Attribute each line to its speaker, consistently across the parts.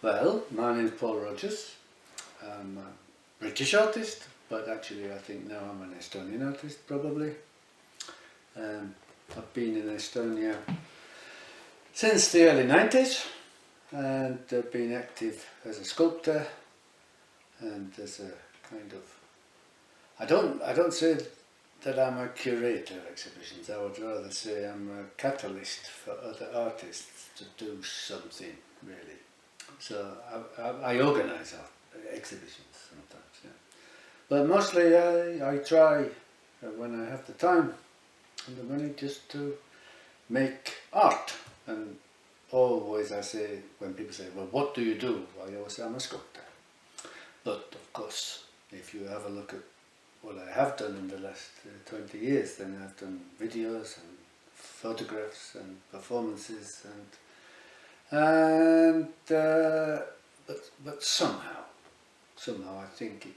Speaker 1: Well, my name is Paul Rodgers. I'm a British artist, but actually I think now I'm an Estonian artist probably. I've been in Estonia since the early 90s and been active as a sculptor and as a kind of... I don't say that I'm a curator of exhibitions. I would rather say I'm a catalyst for other artists to do something, really. So I organise exhibitions sometimes, yeah. But mostly I try, when I have the time and the money, just to make art. And always I say, when people say, well, what do you do? I always say I'm a sculptor. But of course, if you have a look at what I have done in the last 20 years, then I've done videos and photographs and performances but somehow I think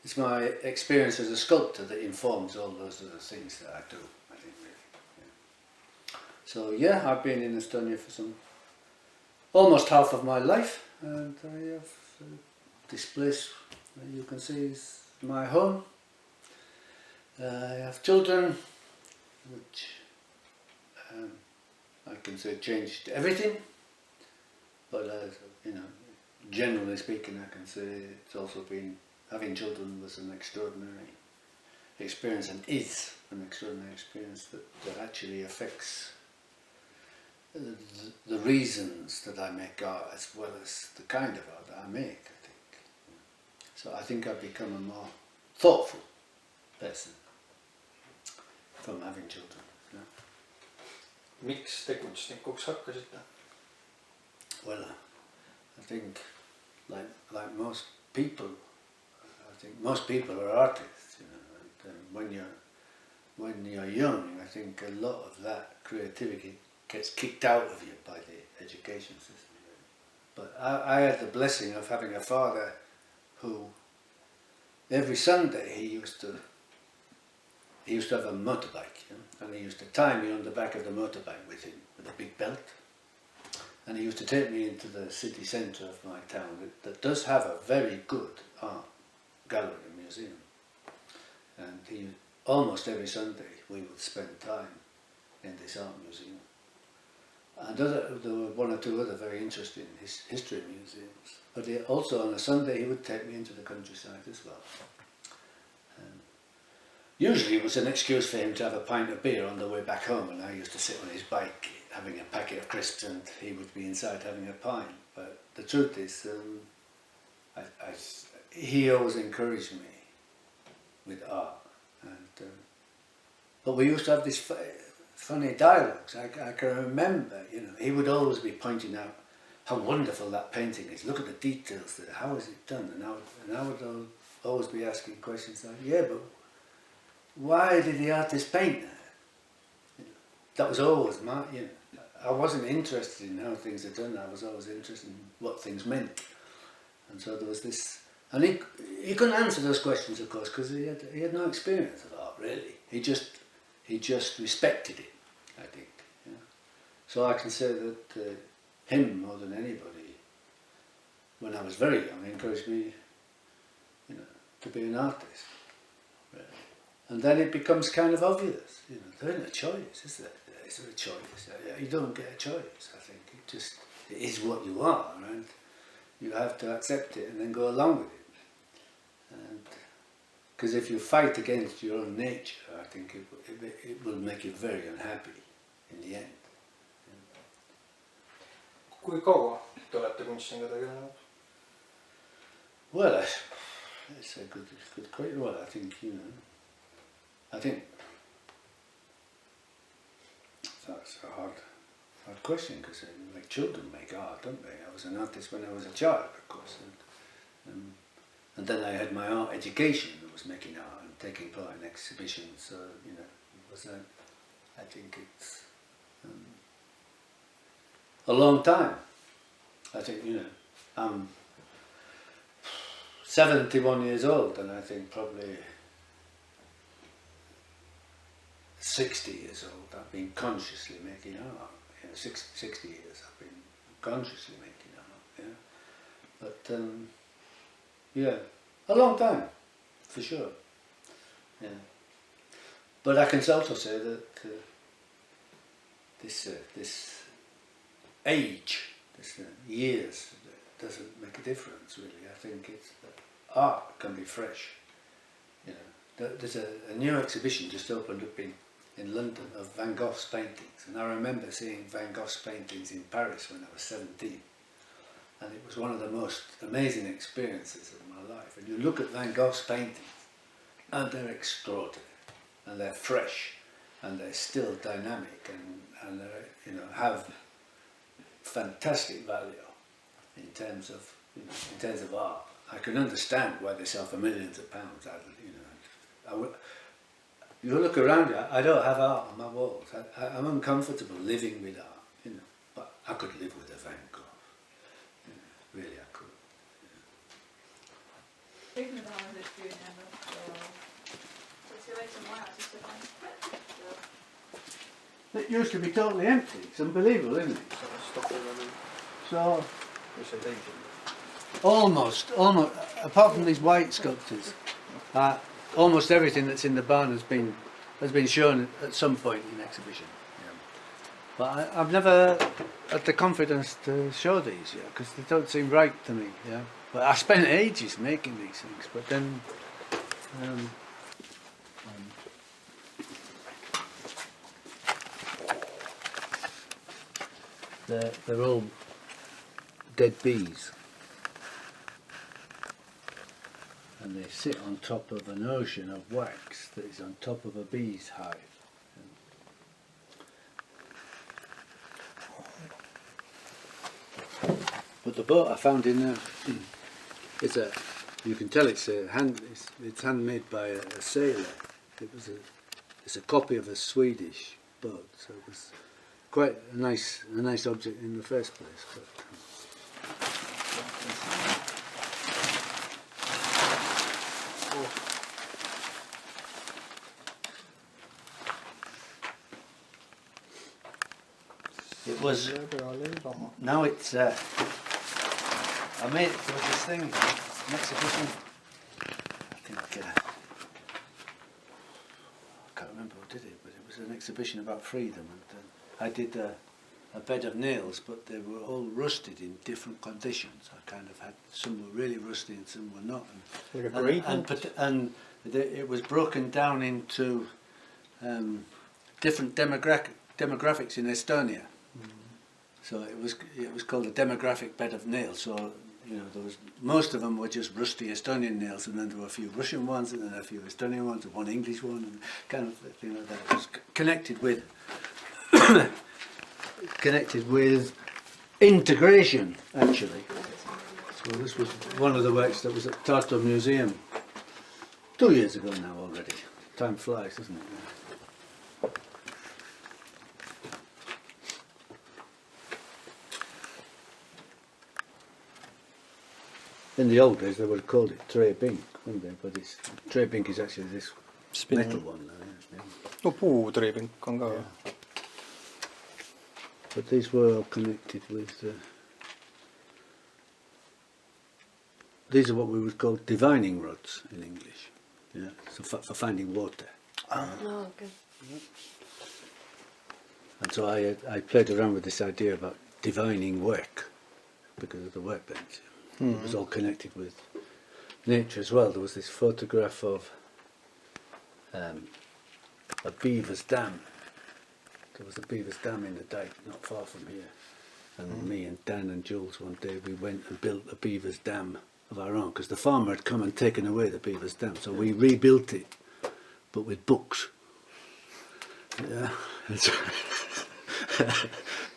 Speaker 1: it's my experience as a sculptor that informs all those other things that I do, I think, really. Yeah. So yeah, I've been in Estonia for almost half of my life, and I have this place you can see is my home. I have children, which I can say changed everything, but generally speaking, I can say it's also been, having children was an extraordinary experience, and is an extraordinary experience that actually affects the reasons that I make art as well as the kind of art that I make, I think. So I think I've become a more thoughtful person from having children. Yeah.
Speaker 2: Miks tegutsenikuks hakkasite?
Speaker 1: Well, I think like most people, I think most people are artists, and when you're young, I think a lot of that creativity gets kicked out of you by the education system. But I had the blessing of having a father who every Sunday he used to have a motorbike, and he used to tie me on the back of the motorbike with him, with a big belt. And he used to take me into the city centre of my town that does have a very good art gallery and museum. And almost every Sunday we would spend time in this art museum. And there were one or two other very interesting history museums. But also on a Sunday he would take me into the countryside as well. Usually it was an excuse for him to have a pint of beer on the way back home, and I used to sit on his bike having a packet of crisps and he would be inside having a pint. But the truth is, he always encouraged me with art. But we used to have these funny dialogues. I can remember, he would always be pointing out how wonderful that painting is. Look at the details there. How is it done? And I would always be asking questions like, yeah, but why did the artist paint that? That was always my, I wasn't interested in how things are done. I was always interested in what things meant. And so there was this, and he couldn't answer those questions, of course, because he had no experience of art, really. He just respected it, I think. Yeah. So I can say that him, more than anybody, when I was very young, encouraged me, to be an artist. Really. And then it becomes kind of obvious, there isn't a choice, is there? Is there a choice? You don't get a choice, I think. It is what you are, and you have to accept it and then go along with it. Because if you fight against your own nature, I think it will make you very unhappy in the end.
Speaker 2: Kui kaua te olete kunstiga tegelenud?
Speaker 1: Well, it's a good question. Well, I think, I think that's a hard question, because like children make art, don't they? I was an artist when I was a child, of course, and then I had my art education that was making art and taking part in exhibitions. So it was I think it's a long time. I think I'm 71 years old, and I think probably 60 years old I've been consciously making art. 60 years I've been consciously making art. Yeah, but yeah, a long time, for sure. Yeah, but I can also say that this age, this years, doesn't make a difference really. I think it's art can be fresh. You know, there's a new exhibition just opened up in London of Van Gogh's paintings, and I remember seeing Van Gogh's paintings in Paris when I was 17, and it was one of the most amazing experiences of my life. And you look at Van Gogh's paintings, and they're extraordinary, and they're fresh, and they're still dynamic, and they, you know, have fantastic value in terms of, you know, in terms of art. I can understand why they sell for millions of pounds. You look around you, I don't have art on my walls. I'm uncomfortable living with art, you know, but I could live with a Van Gogh. You know, really I could.
Speaker 3: Kõik need on nüüd küünenud. See väiksem maja, siis see panik.
Speaker 1: It used to be totally empty. It's unbelievable, isn't it? So, almost, apart from these white sculptures, almost everything that's in the barn has been shown at some point in exhibition. Yeah. But I've never had the confidence to show these yet because they don't seem right to me. Yeah. But I spent ages making these things, but then. They're all dead bees, and they sit on top of an ocean of wax that is on top of a bee's hive. But the boat I found in there is you can tell it's handmade by a sailor. It's a copy of a Swedish boat, so it was quite a nice object in the first place. But, it was. Now it's. I made it for this thing, an exhibition. I think. I can't remember who did it, but it was an exhibition about freedom, and I did a bed of nails, but they were all rusted in different conditions. I kind of had some were really rusty and some were not, and it was broken down into different demographics in Estonia. So it was called a demographic bed of nails. So you know, most of them were just rusty Estonian nails, and then there were a few Russian ones, and then a few Estonian ones, and one English one, and kind of thing like that. It was connected with integration, actually. So this was one of the works that was at Tartu Museum 2 years ago now already. Time flies, doesn't it? In the old days they would have called it träbänk, wouldn't they? But träbänk is actually this metal one.
Speaker 2: No puuträbänk on ka.
Speaker 1: Yeah. But these were all connected with. These are what we would call divining rods in English. Yeah, so for finding water.
Speaker 3: Oh, okay.
Speaker 1: And so I played around with this idea about divining work because of the workbench. It was all connected with nature as well. There was this photograph of a beaver's dam. There was a beaver's dam in the dike not far from here. And me and Dan and Jules one day we went and built a beaver's dam of our own because the farmer had come and taken away the beaver's dam. So we rebuilt it, but with books. Yeah.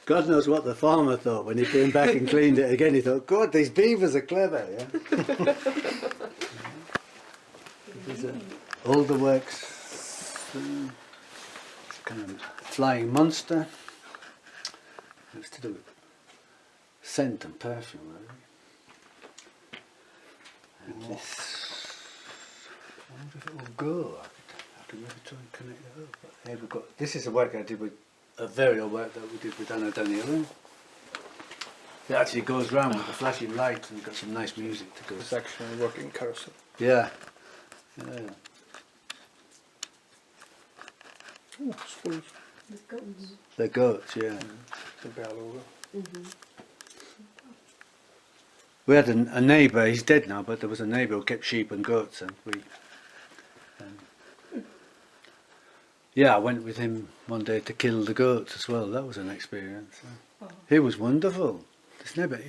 Speaker 1: God knows what the farmer thought when he came back and cleaned it again. He thought, God, these beavers are clever, yeah? These are older works. It's kind of flying monster. It's to do with scent and perfume, really. And this, I wonder if it will go. I can maybe try and connect it up. But here we've got, this is a work I did with, a very old work that we did with Anna Daniela. It actually goes round with the flashing lights and got some nice music to go.
Speaker 2: It's actually a working carousel.
Speaker 1: Yeah. Yeah.
Speaker 2: Oh, skulls.
Speaker 4: With goats.
Speaker 1: The goats, yeah.
Speaker 2: See pealluuga.
Speaker 1: We had a neighbour, he's dead now, but there was a neighbour who kept sheep and goats, and yeah, I went with him one day to kill the goats as well. That was an experience. He was wonderful. This neighbour,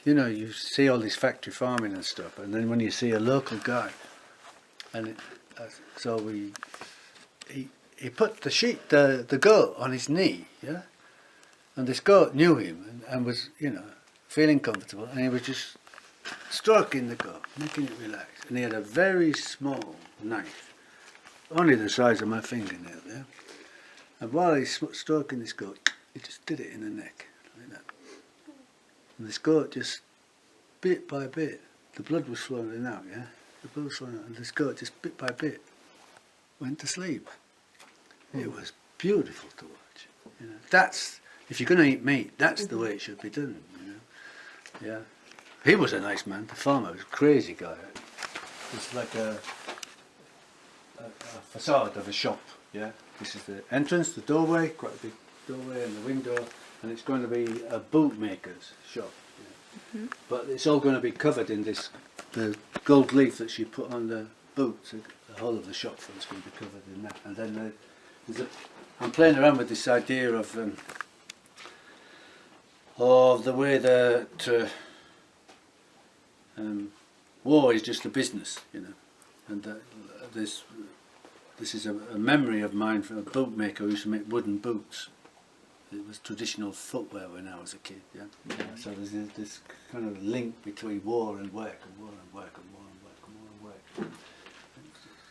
Speaker 1: you know, you see all this factory farming and stuff, and then when you see a local guy, and he put the goat on his knee, yeah, and this goat knew him and was, you know, feeling comfortable, and he was just stroking the goat, making it relax, and he had a very small knife, only the size of my fingernail, yeah, and while he's stroking this goat, he just did it in the neck, like that, and this goat just, bit by bit, the blood was flowing out, yeah, the blood was flowing out, and this goat just bit by bit went to sleep. It was beautiful to watch. You know, that's, if you're going to eat meat, that's the way it should be done. You know, yeah. He was a nice man. The farmer was a crazy guy. It's like a facade of a shop. Yeah. This is the entrance, the doorway, quite a big doorway, and the window, and it's going to be a bootmaker's shop. Yeah. But it's all going to be covered in the gold leaf that she put on the boots. The whole of the shop front's going to be covered in that, and then I'm playing around with this idea of the way that war is just a business, you know, and this is a memory of mine from a bootmaker who used to make wooden boots. It was traditional footwear when I was a kid, yeah. So there's this kind of link between war and work, and war and work, and war and work, and war and work.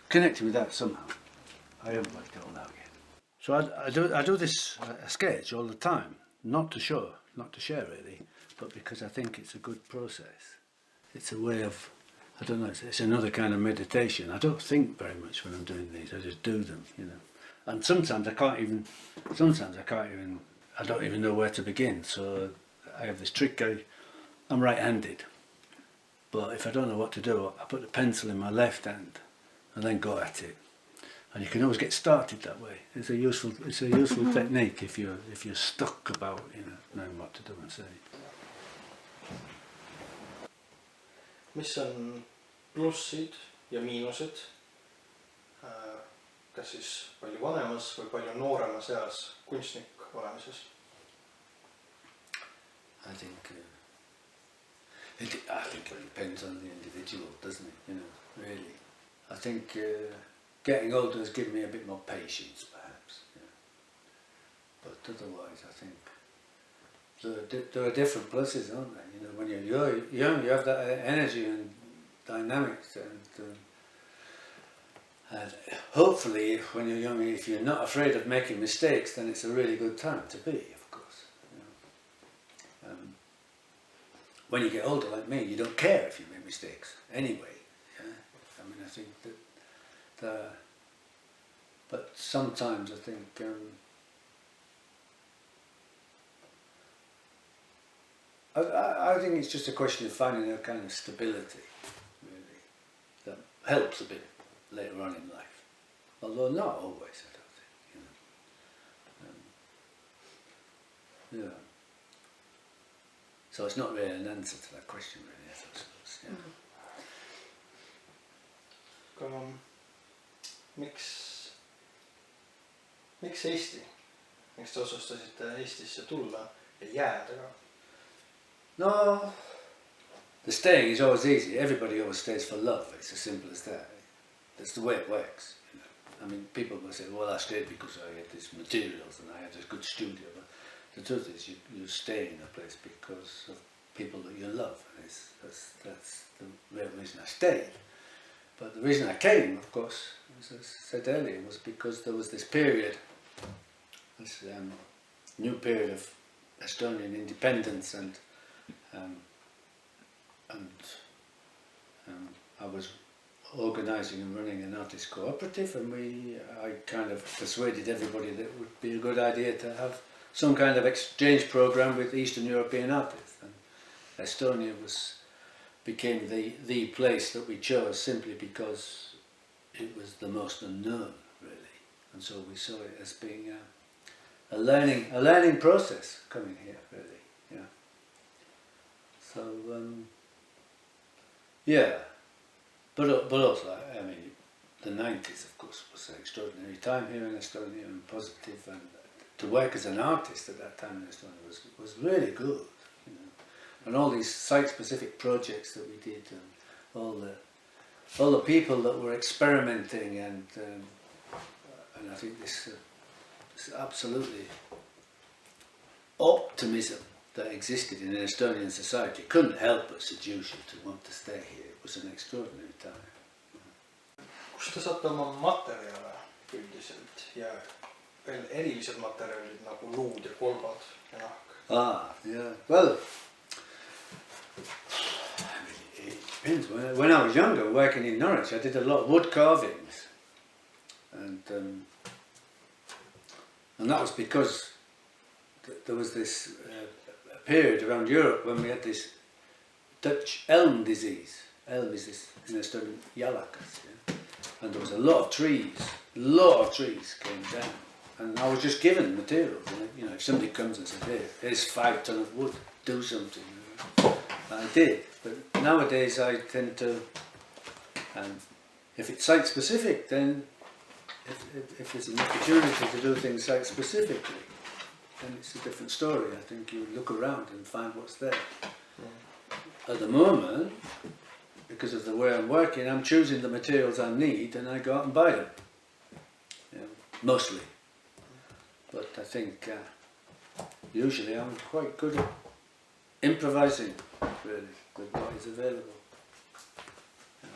Speaker 1: Connected with that somehow. I haven't worked it all out yet. So I do this sketch all the time, not to share really, but because I think it's a good process. It's a way of, I don't know, it's another kind of meditation. I don't think very much when I'm doing these, I just do them, you know. And sometimes I don't even know where to begin, so I have this trick, I'm right-handed, but if I don't know what to do, I put the pencil in my left hand and then go at it. And you can always get started that way. It's a useful technique if you're stuck about, you know, knowing what to do and say.
Speaker 2: mis on plussid ja miinused kas siis palju vanemas või palju nooremas eas kunstnik olemises?
Speaker 1: I think it depends on the individual, doesn't it? You know, really. I think getting older has given me a bit more patience, perhaps. Yeah. But otherwise, I think there are different pluses, aren't there? You know, when you're young, you have that energy and dynamics, and hopefully, when you're young, if you're not afraid of making mistakes, then it's a really good time to be, of course. You know. When you get older, like me, you don't care if you make mistakes anyway. Yeah? I mean, I think that. But sometimes I think. I think it's just a question of finding a kind of stability, really, that helps a bit later on in life. Although not always, I don't think, you know. Yeah. So it's not really an answer to that question, really, I suppose. Yeah.
Speaker 2: Aga miks Eesti? Miks te otsustasite Eestisse tulla ja jääda ka?
Speaker 1: No, the staying is always easy. Everybody always stays for love. It's as simple as that. That's the way it works. You know? I mean, people will say, well, I stayed because I had these materials and I had this good studio. But the truth is, you stay in a place because of people that you love. And that's the real reason I stayed. But the reason I came, of course, as I said earlier, was because there was this period, this new period of Estonian independence, and I was organising and running an artist cooperative, and I kind of persuaded everybody that it would be a good idea to have some kind of exchange program with Eastern European artists, and Estonia became the place that we chose simply because it was the most unknown, really, and so we saw it as being a learning process coming here, really. Yeah. So yeah, but also, I mean, the 90s, of course, was an extraordinary time here in Estonia, and positive, and to work as an artist at that time in Estonia was really good, you know. And all these site-specific projects that we did, and all the people that were experimenting, and I think this absolutely optimism that existed in Estonian society couldn't help but seduce you to want to stay here. It was an extraordinary time.
Speaker 2: Kust te saate oma materjale üldiselt ja veel erilised materjalid nagu luud ja kolbad ja nahk?
Speaker 1: Yeah. Well, it depends. When I was younger, working in Norwich, I did a lot of wood carvings, and that was because there was this period around Europe when we had this Dutch elm disease. Elm is this, in Estonian, jalakas, yeah? And there was a lot of trees came down, and I was just given materials. And, you know, if somebody comes and says, here's 5 tons of wood, do something. You know? I did, but nowadays I tend to, and if it's site specific, then if there's an opportunity to do things site specifically, then it's a different story. I think you look around and find what's there. At the moment, because of the way I'm working, I'm choosing the materials I need and I go out and buy them, you know, mostly. But I think usually I'm quite good at improvising, really, with what is available. You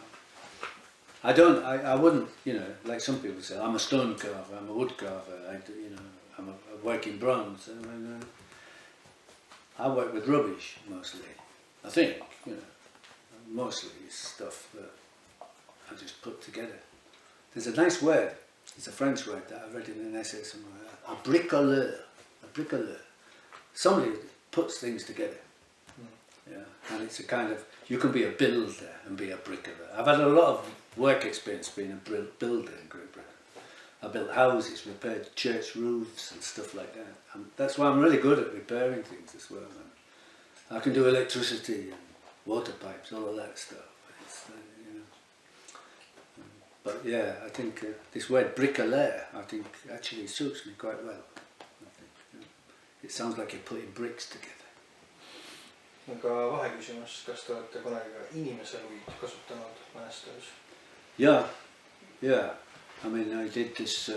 Speaker 1: know. I wouldn't, you know, like some people say, I'm a stone carver, I'm a wood carver, you know, I'm a working bronze. I work with rubbish mostly, I think, you know. Mostly stuff that I just put together. There's a nice word, it's a French word that I read in an essay somewhere, a bricoleur. Somebody puts things together. Yeah, and it's a kind of, you can be a builder and be a bricoleur. I've had a lot of work experience being a builder in Great Britain. I built houses, repaired church roofs and stuff like that. And that's why I'm really good at repairing things as well. And I can do electricity and water pipes, all of that stuff. You know. But yeah, I think this word bricoleur, I think actually suits me quite well. I think, you know, it sounds like you're putting bricks together.
Speaker 2: Aga vaheküsimus, kas te olete kunagi ka inimeseluid kasutanud mõnes töös?
Speaker 1: Yeah. I mean, I did this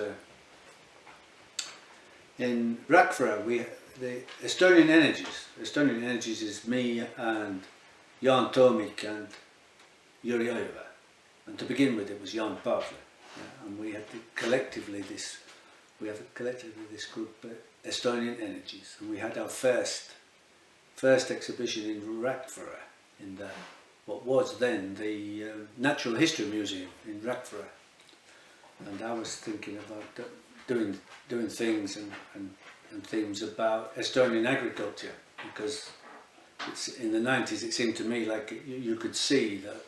Speaker 1: in Rakvere. The Estonian Energies is me and Jan Toomik and Jüri Oiva. And to begin with, it was Jan Pavle. Yeah, and we had collectively this group, Estonian Energies. And we had our first exhibition in Rakvere, in what was then the Natural History Museum in Rakvere. And I was thinking about doing things and themes about Estonian agriculture, because in the 90s it seemed to me like you could see that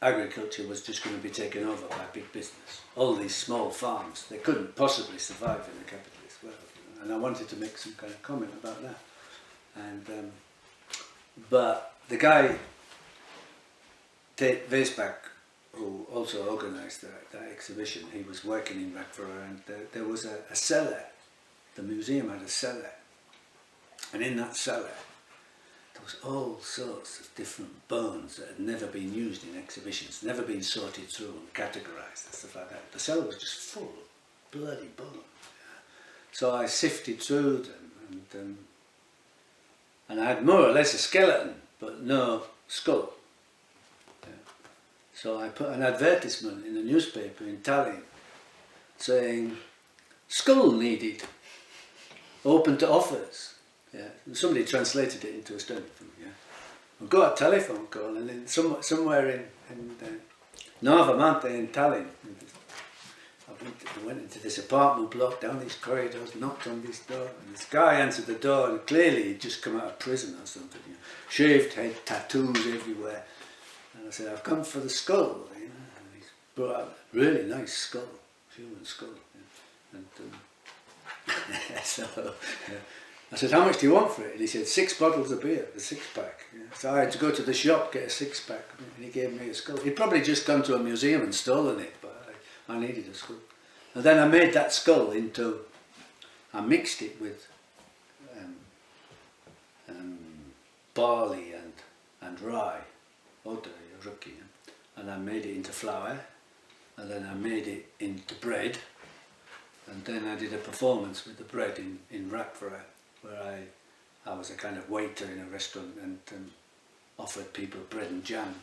Speaker 1: agriculture was just going to be taken over by big business. All these small farms, they couldn't possibly survive in the capitalist world. You know? And I wanted to make some kind of comment about that. And but the guy, Ted Vesbach, who also organised that exhibition, he was working in Rakvere, and there was a cellar. The museum had a cellar, and in that cellar there was all sorts of different bones that had never been used in exhibitions, never been sorted through and categorised and stuff like that. The cellar was just full of bloody bones. So I sifted through them, and I had more or less a skeleton, but no skull. So I put an advertisement in a newspaper in Tallinn saying, skull needed, open to offers. Yeah. And somebody translated it into Estonian for me. Yeah. I got a telephone call, and then somewhere in Narva Mante in Tallinn, I went into this apartment block, down these corridors, knocked on this door, and this guy answered the door, and clearly he'd just come out of prison or something, you know, shaved head, tattoos everywhere. And I said, I've come for the skull, you know, and he brought out a really nice skull, human skull. You know, and so I said, how much do you want for it? And he said, 6 bottles of beer, the 6-pack. You know. So I had to go to the shop, get a 6-pack, and he gave me a skull. He'd probably just gone to a museum and stolen it, but I needed a skull. And then I made that skull into, I mixed it with barley and rye, and I made it into flour, and then I made it into bread, and then I did a performance with the bread in Rakvere, where I was a kind of waiter in a restaurant and offered people bread and jam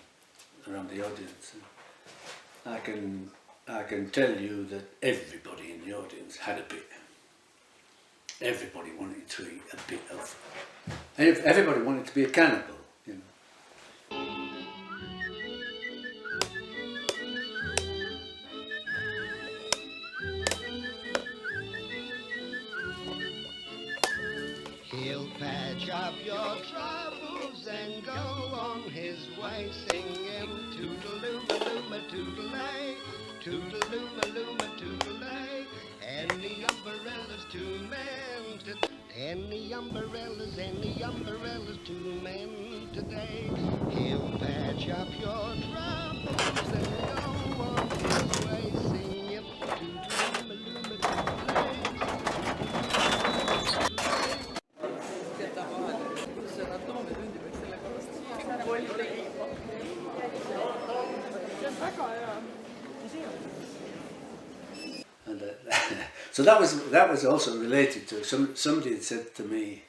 Speaker 1: around the audience. And I can tell you that everybody in the audience had a bit. Everybody wanted to eat a bit of. Everybody wanted to be a cannibal, you know.
Speaker 4: He'll patch up your troubles and go on his way singing toodaloo-a-loo-a toodalay, toodaloo-a-loo-a toodalay. Any umbrellas, 2 men today. Any umbrellas, 2 men today. He'll patch up your troubles and go on his way singing toodaloo-a-loo-a toodalay.
Speaker 1: And so that was also related to somebody had said to me,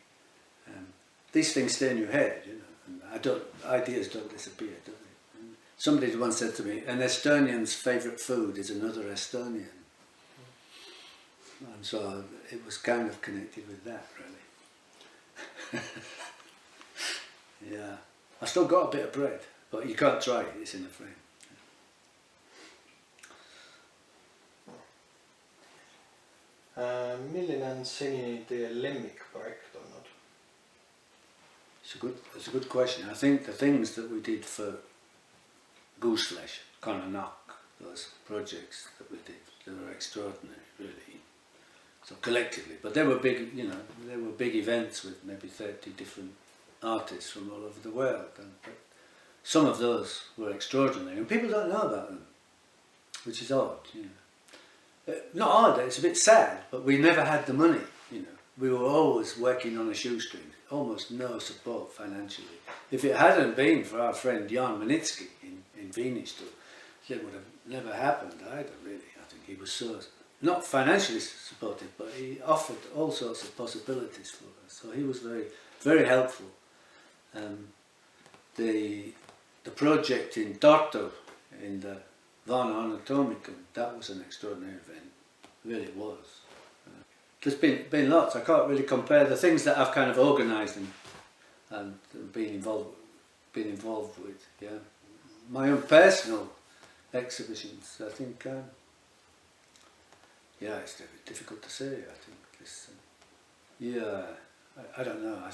Speaker 1: these things stay in your head, you know, and ideas don't disappear, do they? And somebody once said to me, an Estonian's favourite food is another Estonian. And so it was kind of connected with that, really. Yeah, I still got a bit of bread, but you can't try it, it's in the frame.
Speaker 2: Milline on senini teie lemmikprojekt olnud?
Speaker 1: It's a good question. I think the things that we did for Gooseflesh, Knock, those projects that we did, they were extraordinary, really. So collectively, but they were big, you know, they were big events with maybe 30 different artists from all over the world. But some of those were extraordinary, and people don't know about them, which is odd, you know. Not odd, it's a bit sad, but we never had the money, you know. We were always working on a shoestring, almost no support financially. If it hadn't been for our friend Jan Manitsky in Viinistö, it would have never happened either, really. I think he was so, not financially supportive, but he offered all sorts of possibilities for us. So he was very, very helpful. The project in Tartu, in the Vana Anatomicum, that was an extraordinary event, really was. There's been lots, I can't really compare the things that I've kind of organised and been involved with, yeah. My own personal exhibitions, I think, yeah, it's difficult to say, I think. Yeah, I don't know, I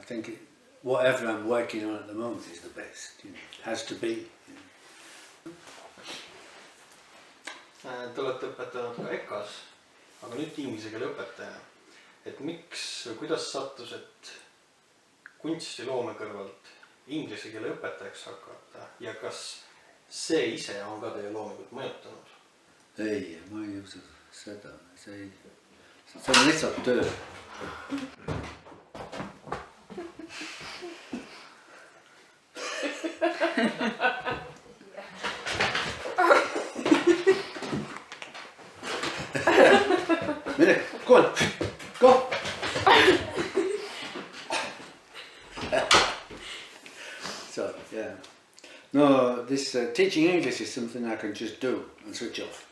Speaker 1: think whatever I'm working on at the moment is the best, you know, it has to be. You know.
Speaker 2: Te olete õpetanud ka EKA-s, aga nüüd inglise keele õpetajana. Et miks või kuidas sattus, et kunstiloome kõrvalt inglise keele õpetajaks hakata ja kas see ise on ka teie loomingut mõjutanud?
Speaker 1: Ei, ma ei usu seda, see on lihtsalt töö. Mene, go on, go! So, yeah. No, this teaching English is something I can just do and switch off.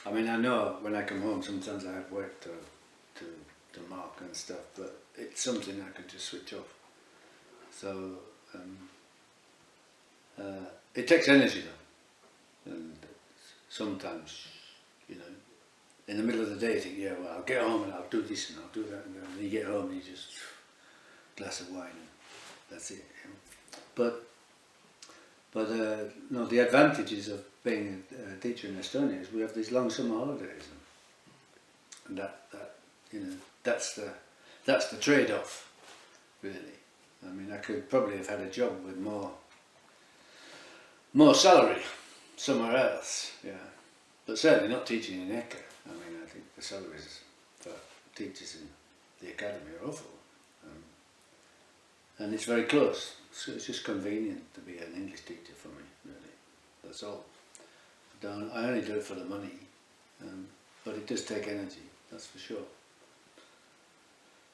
Speaker 1: I mean, I know when I come home sometimes I have work to mark and stuff, but it's something I can just switch off. So, it takes energy though, and sometimes you know, in the middle of the day you think, yeah, well, I'll get home and I'll do this and I'll do that, and then you get home and you just glass of wine and that's it. You know. But no, the advantages of being a teacher in Estonia is we have these long summer holidays, and that you know, that's the trade-off, really. I mean, I could probably have had a job with more salary somewhere else, yeah, but certainly not teaching in Eka. I mean, I think the salaries for teachers in the academy are awful, and it's very close. So it's just convenient to be an English teacher for me, really. That's all. I only do it for the money, but it does take energy, that's for sure.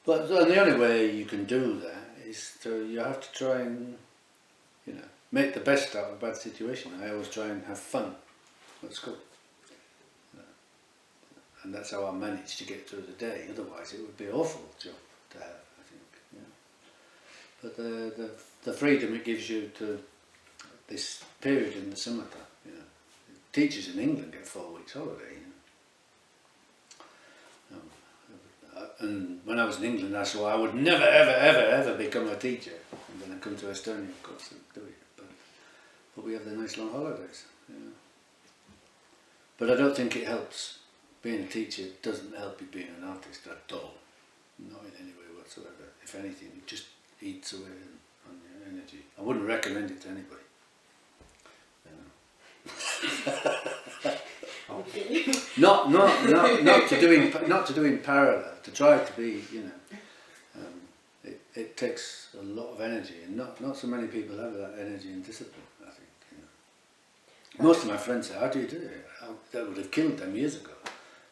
Speaker 1: But the only way you can do that is you have to try and, you know, make the best out of a bad situation. I always try and have fun at school. And that's how I manage to get through the day. Otherwise it would be an awful job to have, I think. Yeah. But the freedom it gives you to this period in the summertime, you know. Teachers in England get 4 weeks holiday, you know. And when I was in England I swore I would never ever become a teacher. And then I come to Estonia, of course, and do it. But we have the nice long holidays, you know. But I don't think it helps. Being a teacher doesn't help you being an artist at all. Not in any way whatsoever. If anything, it just eats away on your energy. I wouldn't recommend it to anybody.
Speaker 3: Okay.
Speaker 1: Not to do in parallel. To try to be, you know, it takes a lot of energy, and not so many people have that energy and discipline. I think, you know. Most of my friends say, "How do you do it?" That would have killed them years ago.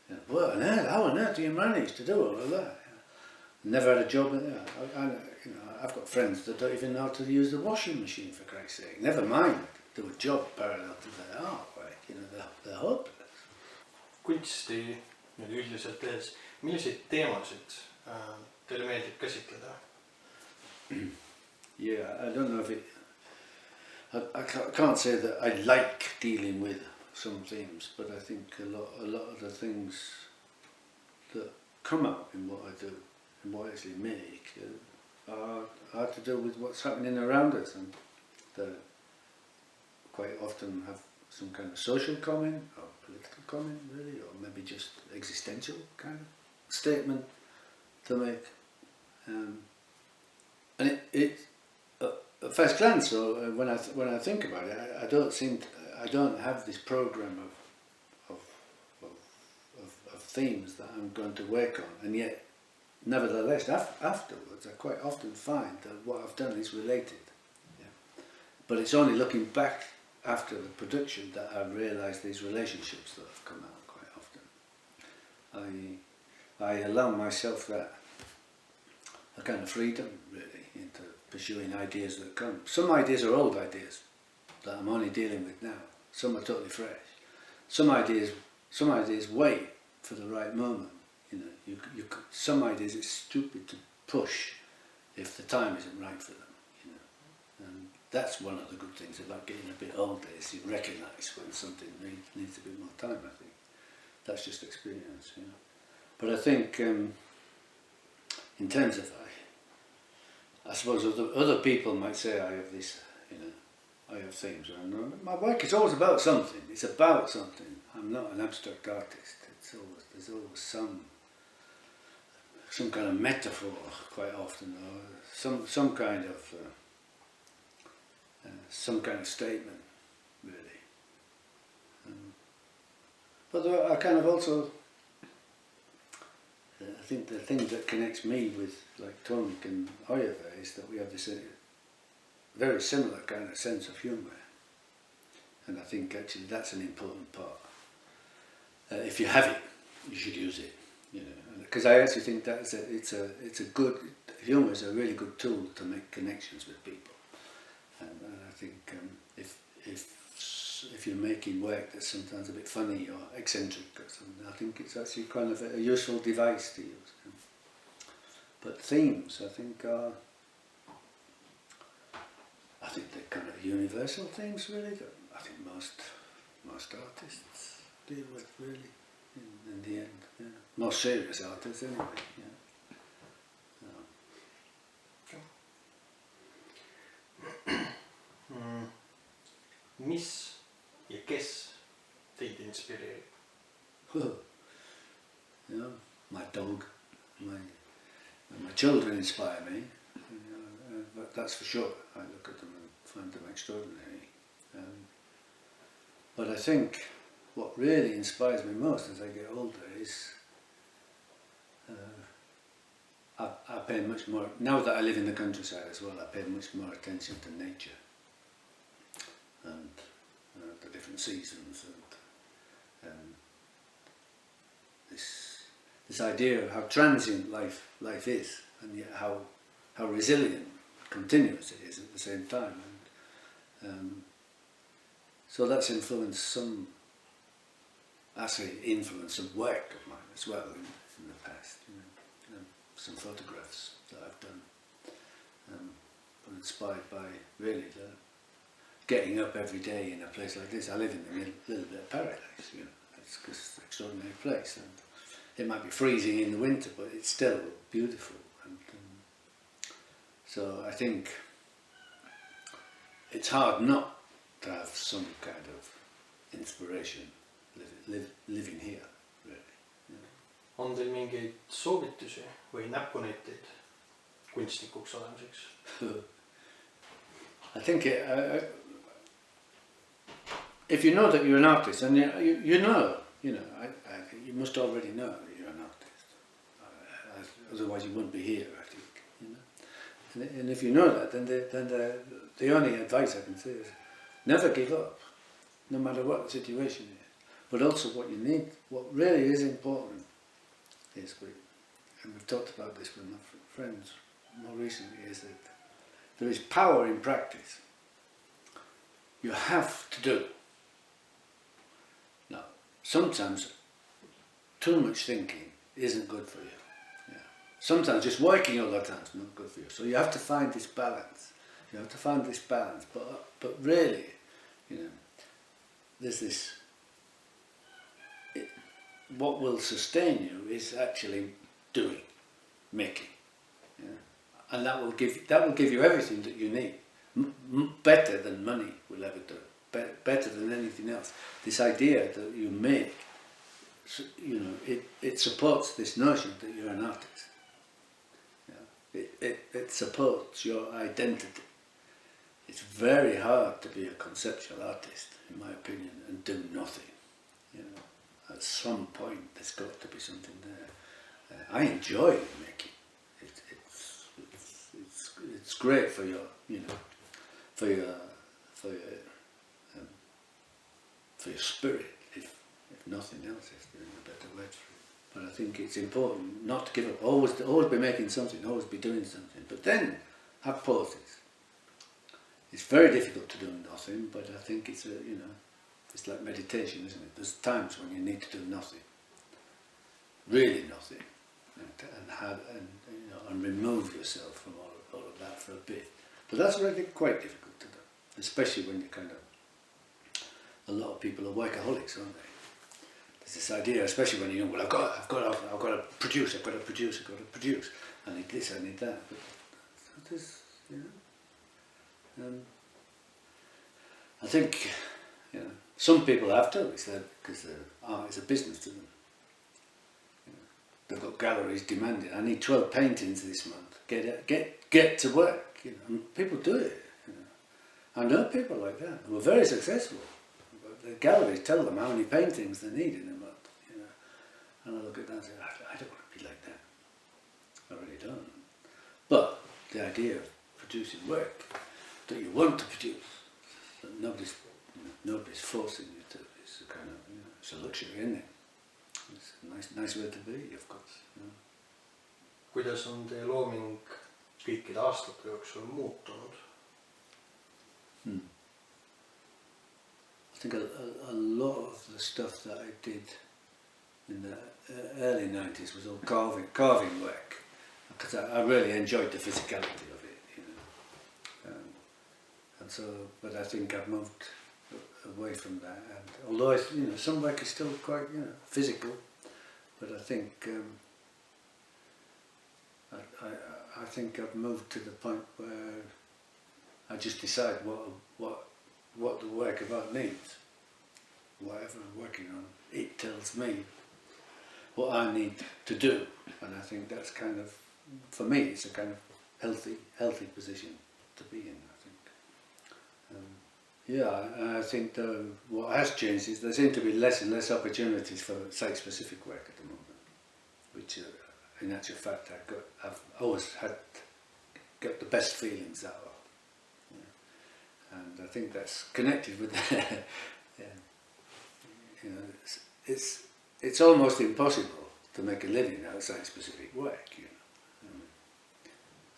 Speaker 1: You know, what on earth? How on earth do you manage to do all of that? Never had a job in there. You know, I've got friends that don't even know how to use the washing machine, for Christ's sake. Never mind do a job parallel to their art, like, you know, they're hopeless.
Speaker 2: Kunsti nüüd üldiselt tehes, milliseid teemasid teile meeldib käsitleda?
Speaker 1: Yeah, I don't know if it... I can't say that I like dealing with some themes, but I think a lot of the things that come out in what I do and what I actually make are to do with what's happening around us, and they quite often have some kind of social comment or political comment, really, or maybe just existential kind of statement to make. And it at first glance, or when I think about it, I don't have this program of themes that I'm going to work on, and yet, nevertheless, afterwards, I quite often find that what I've done is related. Yeah. But it's only looking back after the production that I realise these relationships that have come out quite often. I allow myself that a kind of freedom, really, into pursuing ideas that come. Some ideas are old ideas that I'm only dealing with now. Some are totally fresh. Some ideas wait for the right moment. You know, some ideas it's stupid to push if the time isn't right for them. You know, and that's one of the good things about getting a bit older, is you recognise when something needs a bit more time. I think that's just experience. You know, but I think in terms of, I suppose other people might say I have this, you know, I have themes. My work is always about something. It's about something. I'm not an abstract artist. There's always some kind of metaphor quite often, or some kind of statement, really. But I kind of also, I think the thing that connects me with, like, Tomik and Oyeva, is that we have this very similar kind of sense of humour, and I think actually that's an important part. If you have it, you should use it, you know. Because I actually think that it's a good, humour is a really good tool to make connections with people, and I think if you're making work that's sometimes a bit funny or eccentric or something, I think it's actually kind of a useful device to use. But themes, I think they're kind of universal themes, really, that I think most artists deal with, really. in the end. Yeah. More serious artists anyway. Yeah.
Speaker 2: mis ja kes teid inspireerib?
Speaker 1: Yeah, my dog, my children inspire me. But that's for sure. I look at them and find them extraordinary. But I think what really inspires me most as I get older is I pay much more, now that I live in the countryside as well, I pay much more attention to nature and the different seasons and this idea of how transient life is, and yet how resilient, continuous it is at the same time. And so that's influenced some work of mine as well in the past. Some photographs that I've done, but inspired by really getting up every day in a place like this. I live in a little bit of paradise, it's just an extraordinary place, and it might be freezing in the winter, but it's still beautiful. And so I think it's hard not to have some kind of inspiration living here, really.
Speaker 2: On teil mingeid soovitusi või näpunäiteid kunstnikuks olemiseks?
Speaker 1: I think if you know that you're an artist, and you must already know that you're an artist. Otherwise, you wouldn't be here, I think. And if you know that, then the only advice I can say is never give up, no matter what the situation is. But also, what you need, what really is important, is and we've talked about this with my friends more recently, is that there is power in practice. You have to do. Now, sometimes too much thinking isn't good for you. Yeah. Sometimes just working all the time is not good for you. So you have to find this balance. But really, there's this. What will sustain you is actually doing, making, and that will give you everything that you need, better than money will ever do, better than anything else. This idea that you make, it supports this notion that you're an artist. It supports your identity. It's very hard to be a conceptual artist, in my opinion, and do nothing. At some point, there's got to be something there. I enjoy making. It's great for your, for your spirit. If nothing else, if there's a better word for it. But I think it's important not to give up. Always be making something. Always be doing something. But then have pauses. It's very difficult to do nothing. But I think it's it's like meditation, isn't it? There's times when you need to do nothing, really nothing, and remove yourself from all of that for a bit. But that's really quite difficult to do, especially when a lot of people are workaholics, aren't they? There's this idea, especially when you're young. Well, I've got to produce, I need this, I need that. But this, I think, some people have to, because art is a business to them. They've got galleries demanding, I need 12 paintings this month, get to work, and people do it. I know people like that who are very successful, but the galleries tell them how many paintings they need in a month, and I look at that and say, I don't want to be like that, I really don't. But the idea of producing work that you want to produce, that nobody's forcing you to. It's a kind of, it's a luxury, isn't it? It's a nice way to be, of course.
Speaker 2: Kuidas on teie looming kõikide aastate jooksul muutunud?
Speaker 1: I think a lot of the stuff that I did in the early 90s was all carving work, because I really enjoyed the physicality of it, and so, but I think I've moved away from that, and although some work is still quite physical, but I think I think I've moved to the point where I just decide what the work of art needs. Whatever I'm working on, it tells me what I need to do, and I think that's kind of, for me, it's a kind of healthy position to be in. I think. Yeah, I think what has changed is there seem to be less and less opportunities for site-specific work at the moment, which, in actual fact, I've always got the best feelings out of, and I think that's connected with you know, it's almost impossible to make a living out of site-specific work, you know,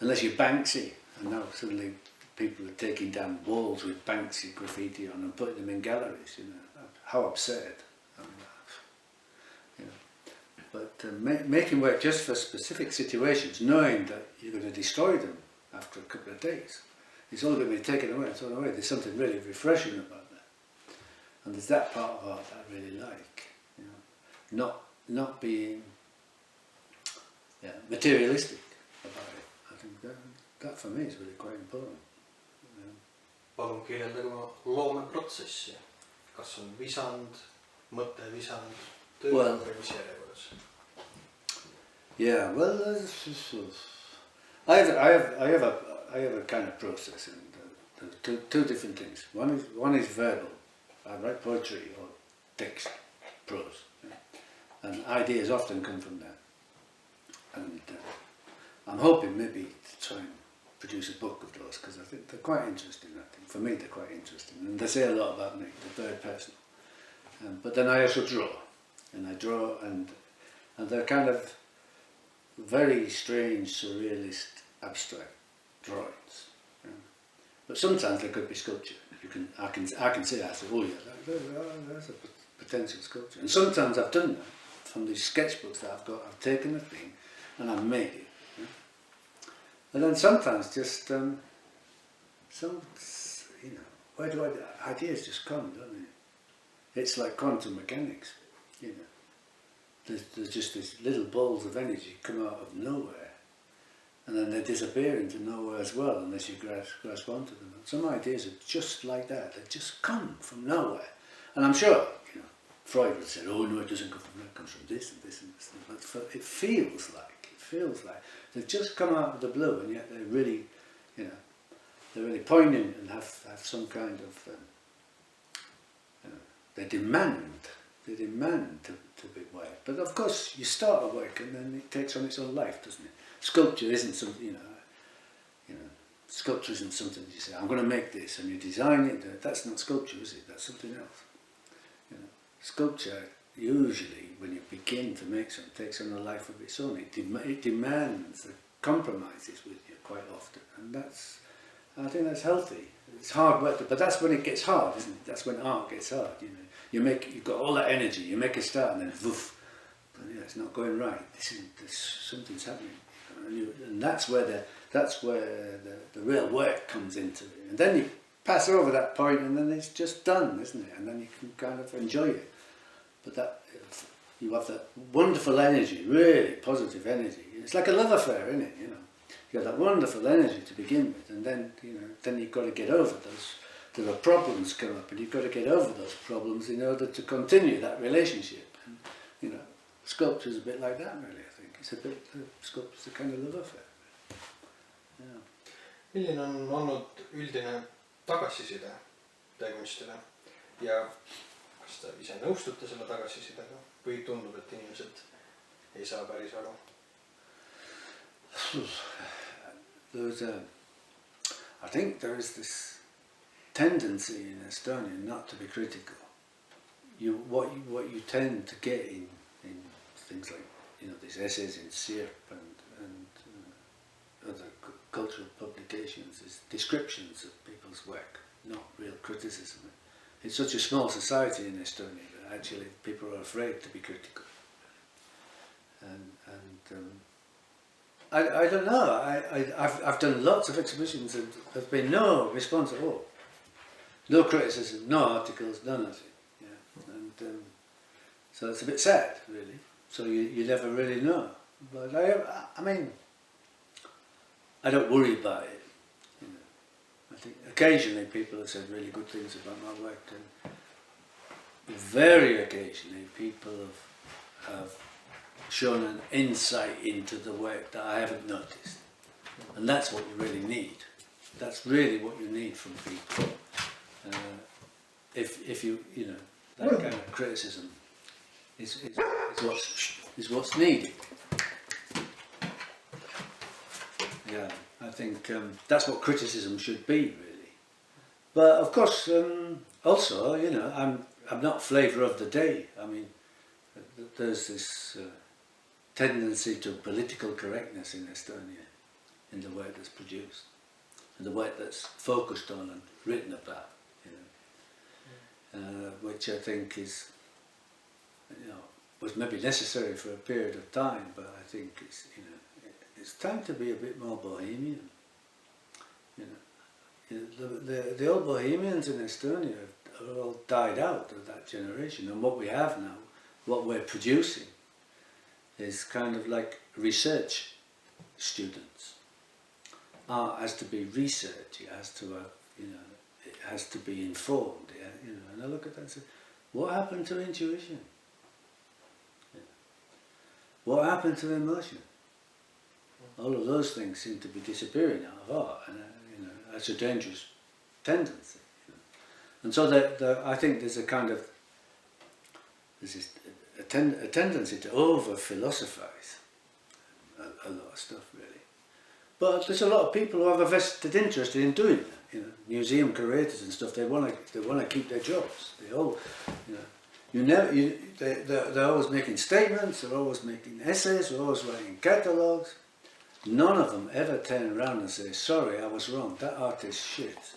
Speaker 1: unless you're Banksy, and now suddenly people are taking down walls with Banksy graffiti on and putting them in galleries. You know, how absurd! I mean, you know, but making work just for specific situations, knowing that you're going to destroy them after a couple of days, it's all going to be taken away and thrown away. There's something really refreshing about that, and there's that part of art that I really like. You know, not being materialistic about it. I think that for me is really quite important.
Speaker 2: Palun kirjeldage oma loomeprotsessi. Kas on visand, mõte, visand, töö või mis järjekorras?
Speaker 1: Yeah, well, I have a kind of process, and two different things. One is verbal. I write poetry or text, prose, and ideas often come from that. And I'm hoping maybe to try and produce a book of those, because I think they're quite interesting. I think for me they're quite interesting, and they say a lot about me. They're very personal. But then I also draw, and they're kind of very strange, surrealist, abstract drawings. But sometimes they could be sculpture. I can say, oh yeah, that's a potential sculpture. And sometimes I've done that from these sketchbooks that I've got. I've taken a thing and I've made it. And then sometimes just ideas just come, don't they? It's like quantum mechanics, you know. There's just these little balls of energy come out of nowhere, and then they disappear into nowhere as well, unless you grasp onto them. And some ideas are just like that; they just come from nowhere. And I'm sure, you know, Freud would say, "Oh no, it doesn't come from that; it comes from this and this and this." But it feels like they've just come out of the blue, and yet they're really, you know, they're really poignant and have some kind of, they demand to be work. But of course, you start a work and then it takes on its own life, doesn't it? Sculpture isn't something, you know, sculpture isn't something you say, I'm going to make this, and you design it. That's not sculpture, is it? That's something else. You know, sculpture, usually, when you begin to make something, takes on a life of its own. It demands, it compromises with you quite often, and I think that's healthy. It's hard work, but that's when it gets hard, isn't it? That's when art gets hard. You know, you've got all that energy, you make a start, and then woof, but yeah, it's not going right. Something's happening, and that's where the real work comes into it. And then you pass over that point, and then it's just done, isn't it? And then you can kind of enjoy it. But that you have that wonderful energy, really positive energy. It's like a love affair, isn't it? You know, you have that wonderful energy to begin with, and then then you've got to get over those. There are problems come up, and you've got to get over those problems in order to continue that relationship. And, you know, sculpture's a bit like that, really. I think it's a bit. Sculpture's a kind of love affair. Yeah.
Speaker 2: Milline on olnud üldine tagasiside teie kunstile ja kas te ise nõustute selle tagasisidega või tundub, et inimesed ei saa päris aru?
Speaker 1: I think there is this tendency in Estonian not to be critical. What you tend to get in things like, you know, these essays in Sirp and other cultural publications is descriptions of people's work, not real criticism. It's such a small society in Estonia that actually people are afraid to be critical. I don't know. I've done lots of exhibitions and there's been no response at all. No criticism, no articles, no nothing. Yeah. And so it's a bit sad, really. so you never really know. But I mean, I don't worry about it. You know. I think occasionally people have said really good things about my work, and very occasionally people have shown an insight into the work that I haven't noticed. And that's what you really need. That's really what you need from people. If you know, that kind of criticism is what's needed. Yeah, I think that's what criticism should be, really. But of course, also, you know, I'm not flavour of the day. I mean, there's this tendency to political correctness in Estonia, in the work that's produced, and the work that's focused on and written about, you know, which I think is, you know, was maybe necessary for a period of time, but I think it's, you know, it's time to be a bit more bohemian. You know, the old bohemians in Estonia have all died out of that generation, and what we have now, what we're producing, is kind of like research students. Art has to be research. It has to, you know, it has to be informed. Yeah, you know, and I look at that and say, what happened to intuition? Yeah. What happened to emotion? All of those things seem to be disappearing out of art, and you know, that's a dangerous tendency. You know. And so I think there's a kind of a tendency to over-philosophize a lot of stuff, really. But there's a lot of people who have a vested interest in doing that. You know, museum curators and stuff. They want to keep their jobs. They all, you know, they're always making statements. They're always making essays. They're always writing catalogues. None of them ever turn around and say, "Sorry, I was wrong. That artist's shit.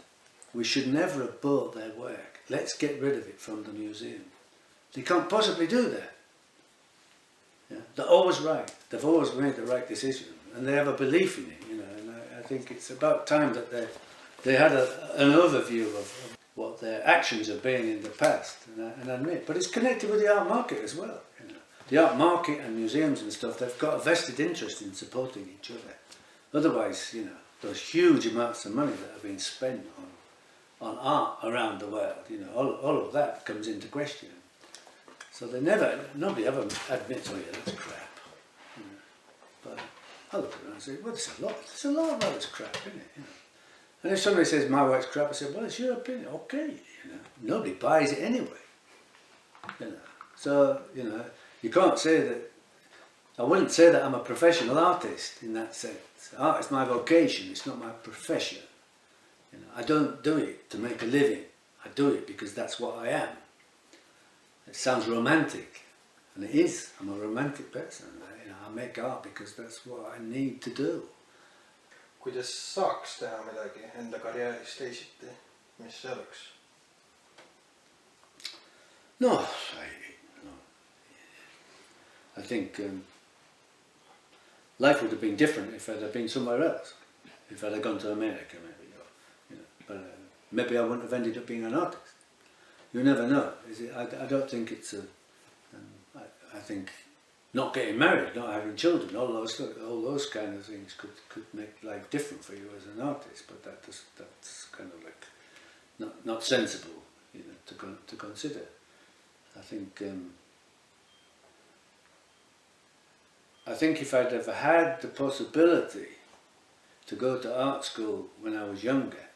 Speaker 1: We should never have bought their work. Let's get rid of it from the museum." They can't possibly do that. Yeah? They're always right. They've always made the right decision, and they have a belief in it. You know, and I think it's about time that they had an overview of what their actions have been in the past, and admit. But it's connected with the art market as well. You know, the art market and museums and stuff. They've got a vested interest in supporting each other. Otherwise, you know, those huge amounts of money that have been spent on art around the world, you know, all of that comes into question. So nobody ever admits, "Oh yeah, that's crap." You know. But I look around and say, "Well, there's a lot of that's crap, isn't it?" You know. And if somebody says my work's crap, I say, "Well, it's your opinion, okay." You know, nobody buys it anyway. You know, so you know, you can't say that. I wouldn't say that I'm a professional artist in that sense. Art is my vocation; it's not my profession. You know, I don't do it to make a living. I do it because that's what I am. It sounds romantic, and it is. I'm a romantic person. You know, I make art because that's what I need to do.
Speaker 2: kuidas saaks teha midagi enda karjääris teisiti, mis see oleks?
Speaker 1: No, I think life would have been different if I'd have been somewhere else. If I'd have gone to America, maybe, or, you know, but maybe I wouldn't have ended up being an artist. You never know. Is it? I don't think it's a. I think not getting married, not having children, all those kind of things could make life different for you as an artist. But that's kind of like not sensible, you know, to consider. I think if I'd ever had the possibility to go to art school when I was younger,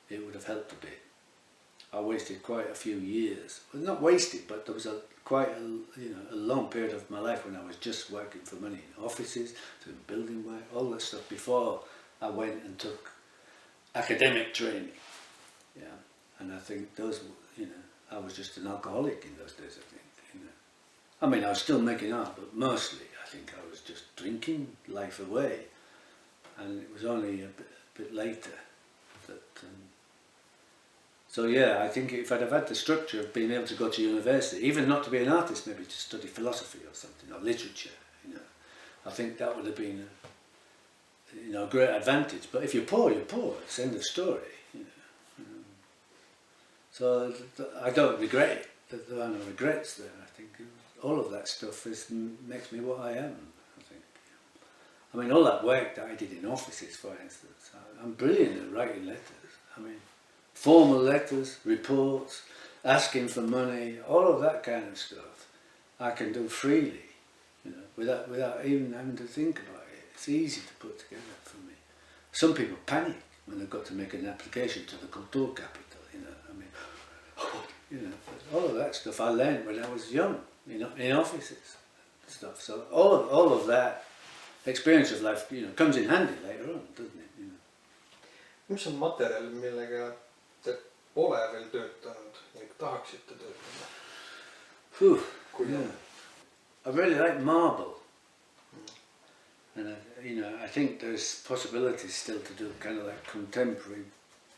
Speaker 1: it would have helped a bit. I wasted quite a few years. Well, not wasted, but there was quite a long period of my life when I was just working for money in offices, doing building work, all that stuff before I went and took academic training. Yeah, and I think those, you know, I was just an alcoholic in those days. I think, you know, I mean, I was still making art, but mostly I think I was just drinking life away, and it was only a bit later that. So yeah, I think if I'd have had the structure of being able to go to university, even not to be an artist, maybe to study philosophy or something, or literature, you know, I think that would have been a great advantage. But if you're poor, you're poor. It's the end of the story. You know. So I don't regret it. there are no regrets there. I think all of that stuff makes me what I am. I think. I mean, all that work that I did in offices, for instance, I'm brilliant at writing letters. I mean, formal letters, reports, asking for money, all of that kind of stuff, I can do freely, without even having to think about it. It's easy to put together for me. Some people panic when they've got to make an application to the Sculptor capital. But all of that stuff I learned when I was young, in offices and stuff. So all of that experience of life, comes in handy later on, doesn't it?
Speaker 2: Mis on materjal, millega te pole veel töötanud ja tahaksite töötada?
Speaker 1: I really like marble. And I think there's possibilities still to do kind of like contemporary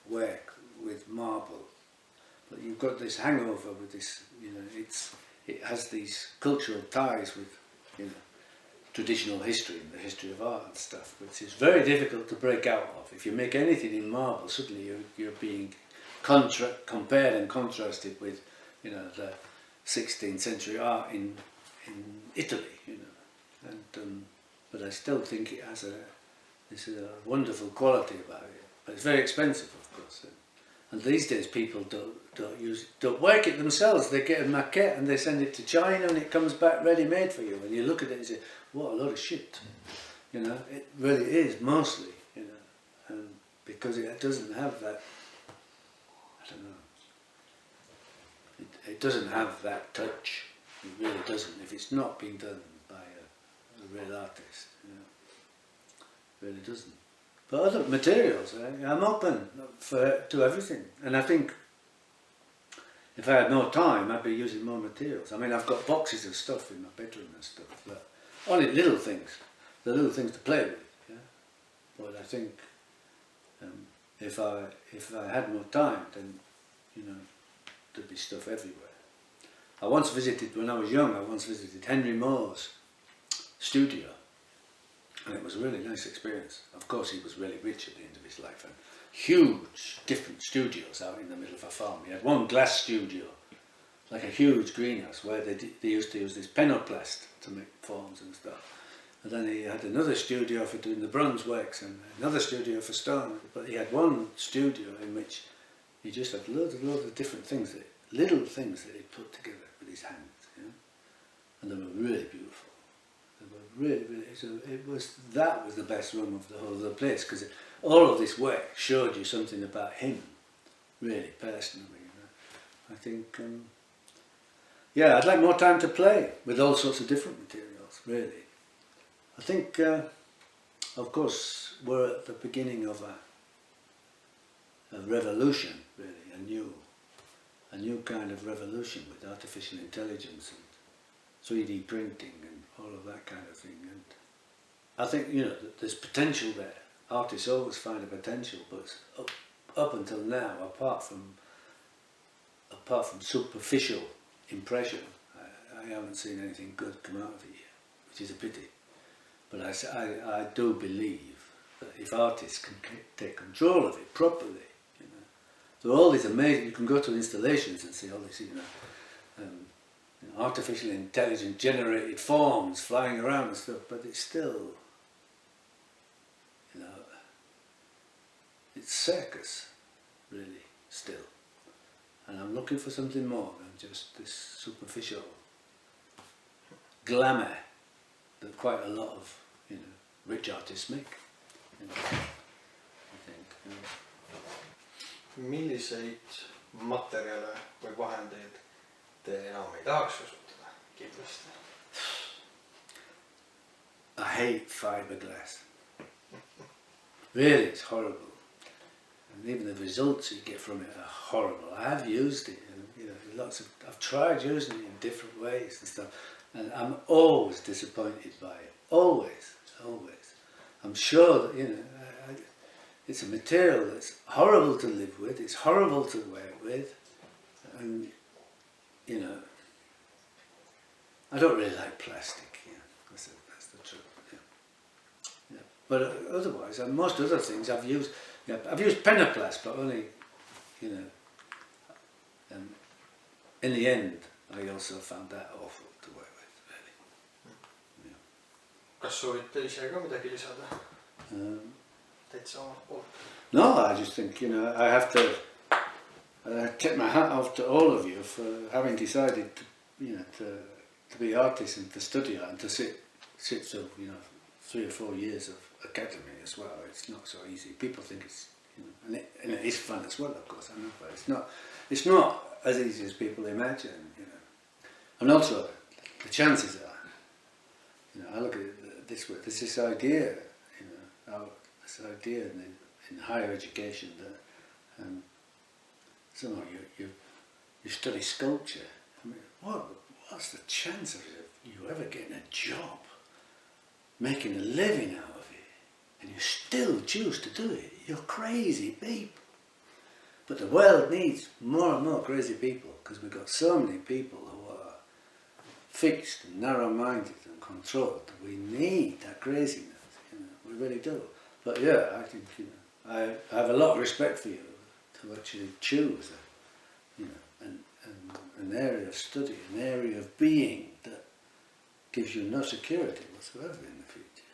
Speaker 1: work with marble. But you've got this hangover with this, it has these cultural ties with, traditional history and the history of art and stuff, which is very difficult to break out of. If you make anything in marble, suddenly you're being compared and contrasted with, the 16th century art in Italy, but I still think it has this wonderful quality about it. But it's very expensive, of course. And these days people don't work it themselves. They get a maquette and they send it to China and it comes back ready-made for you. And you look at it and say, what a lot of shit. It really is, mostly, and because it doesn't have that, I don't know, it doesn't have that touch. It really doesn't. If it's not being done by a real artist, it really doesn't. But other materials, I'm open to everything. And I think if I had more time, I'd be using more materials. I mean, I've got boxes of stuff in my bedroom and stuff, but only little things. The little things to play with. Yeah? But I think if I had more time, then there'd be stuff everywhere. When I was young, I once visited Henry Moore's studio. And it was a really nice experience. Of course, he was really rich at the end of his life, and huge, different studios out in the middle of a farm. He had one glass studio, like a huge greenhouse, where they used to use this penoplast to make forms and stuff. And then he had another studio for doing the bronze works, and another studio for stone. But he had one studio in which he just had loads of different things, little things that he put together with his hands, and they were really beautiful. Really, so that was the best room of the whole of the place, because all of this work showed you something about him, really personally. I think, I'd like more time to play with all sorts of different materials. Really, I think, of course, we're at the beginning of a revolution. Really, a new kind of revolution with artificial intelligence and 3D printing and all of that kind of thing. And I think, there's potential there. Artists always find a potential, but up until now, apart from superficial impression, I haven't seen anything good come out of it yet, which is a pity. But I do believe that if artists can take control of it properly, so all these amazing, you can go to installations and see all this, artificial intelligence generated forms flying around and stuff, but it's still, it's circus, really, still. And I'm looking for something more than just this superficial glamour that quite a lot of, rich artists make, I think.
Speaker 2: Milliseid materjale või vahendeid te enam ei tahaks kasutada, kindlasti?
Speaker 1: I hate fiberglass. Really, it's horrible. And even the results you get from it are horrible. I have used it, and I've tried using it in different ways and stuff, and I'm always disappointed by it. Always. I'm sure that, it's a material that's horrible to live with, it's horrible to work with, and I don't really like plastic. That's the truth. Yeah. But otherwise, most other things I've used. I've used penoplast, but only in the end, I also found that awful to work with, really. Yeah.
Speaker 2: kas soovite ise ka midagi lisada? Täitsa omalt poolt.
Speaker 1: No, I just think, you know, I have to tip my hat off to all of you for having decided to, you know, to be artists and to study art and to sit through, you know, 3 or 4 years of academy as well. It's not so easy. People think it's, you know, and it is fun as well, of course, I know, but it's not as easy as people imagine, you know. And also, the chances are, you know, I look at it this way, there's this idea, you know, this idea in higher education that somehow you study sculpture. I mean, what's the chance of you ever getting a job, making a living out of it, and you still choose to do it? You're crazy people. But the world needs more and more crazy people, because we've got so many people who are fixed and narrow-minded and controlled. We need that craziness, you know, we really do. But yeah, I think, you know, I have a lot of respect for you to actually choose, you know, an area of study, an area of being that gives you no security whatsoever in the future.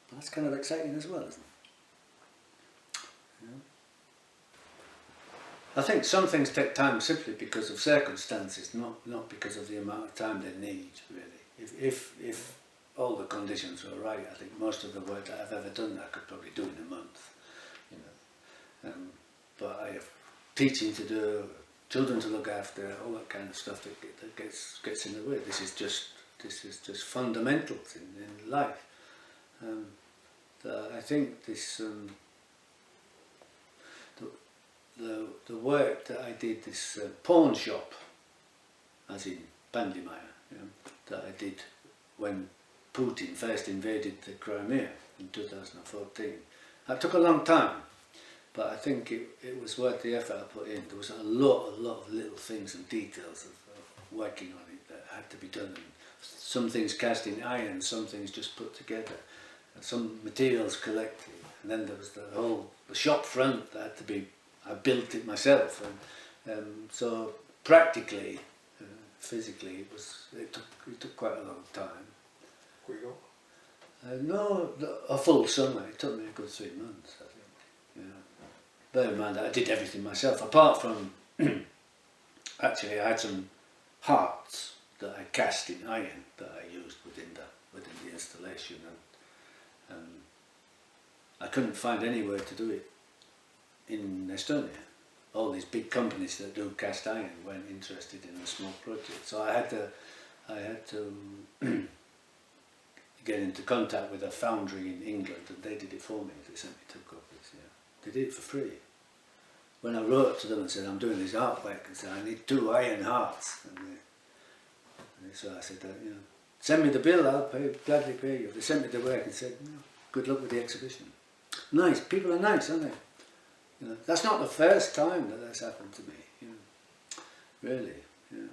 Speaker 1: But that's kind of exciting as well, isn't it? Yeah. I think some things take time simply because of circumstances, not because of the amount of time they need, really. If all the conditions were right, I think most of the work that I've ever done I could probably do in a month, you know. But I have teaching to do, children to look after, all that kind of stuff that gets in the way. This is just fundamentals in life. I think this the work that I did, this pawn shop, as in Bandimaya, you know, that I did when Putin first invaded the Crimea in 2014. That took a long time, but I think it was worth the effort I put in. There was a lot of little things and details of working on it that had to be done. And some things cast in iron, some things just put together, some materials collected, and then there was the shop front that had to be. I built it myself, and so practically, physically, it took quite a long time. No, a full summer. It took me a good 3 months, I think. Yeah. Bear in mind that I did everything myself, apart from actually I had some hearts that I cast in iron that I used within the installation, and I couldn't find anywhere to do it in Estonia. All these big companies that do cast iron weren't interested in a small project, so I had to get into contact with a foundry in England, and they did it for me. They sent me 2 copies. Yeah, they did it for free. When I wrote to them and said I'm doing this artwork, and said I need 2 iron hearts, and so I said, you know, send me the bill, I'll gladly pay you. They sent me the work and said, you know, good luck with the exhibition. Nice, people are nice, aren't they? You know, that's not the first time that that's happened to me. You know, really. Yeah.